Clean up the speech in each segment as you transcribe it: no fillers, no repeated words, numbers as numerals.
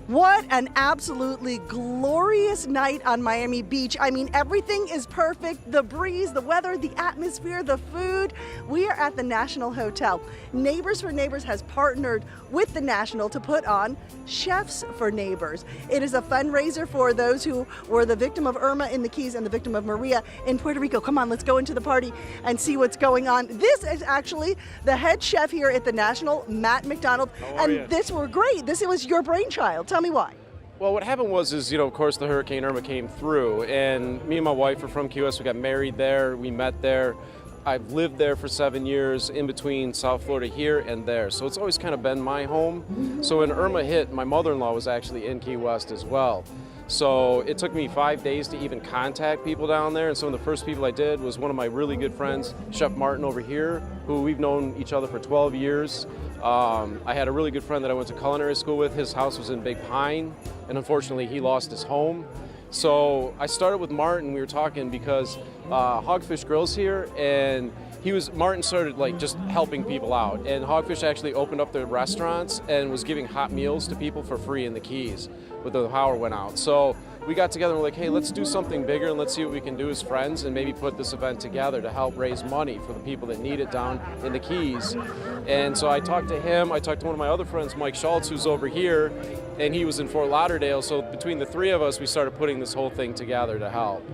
What an absolutely glorious night on Miami Beach. I mean, everything is perfect. The breeze, the weather, the atmosphere, the food. We are at the National Hotel. Neighbors for Neighbors has partnered with the National to put on Chefs for Neighbors. It is a fundraiser for those who were the victim of Irma in the Keys and the victim of Maria in Puerto Rico. Come on, let's go into the party and see what's going on. This is actually the head chef here at the National, Matt McDonald. And this were great. This was your brainchild. Tell me why. Well, what happened was, of course, the Hurricane Irma came through, and me and my wife are from Key West. We got married there. We met there. I've lived there for 7 years, in between South Florida here and there. So it's always kind of been my home. So when Irma hit, my mother-in-law was actually in Key West as well. So it took me 5 days to even contact people down there. And some of the first people I did was one of my really good friends, Chef Martin over here, who we've known each other for 12 years. I had a really good friend that I went to culinary school with. His house was in Big Pine, and unfortunately he lost his home. So I started with Martin. We were talking because Hogfish Grill's here, and Martin started just helping people out. And Hogfish actually opened up their restaurants and was giving hot meals to people for free in the Keys when the power went out. So we got together and we're like, hey, let's do something bigger and let's see what we can do as friends and maybe put this event together to help raise money for the people that need it down in the Keys. And so I talked to him. I talked to one of my other friends, Mike Schultz, who's over here, and he was in Fort Lauderdale. So between the three of us, we started putting this whole thing together to help.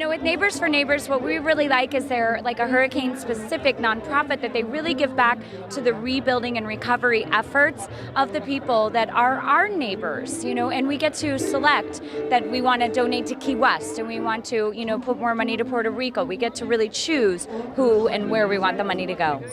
With Neighbors for Neighbors, what we really like is they're like a hurricane-specific nonprofit that they really give back to the rebuilding and recovery efforts of the people that are our neighbors, and we get to select that we want to donate to Key West and we want to, put more money to Puerto Rico. We get to really choose who and where we want the money to go.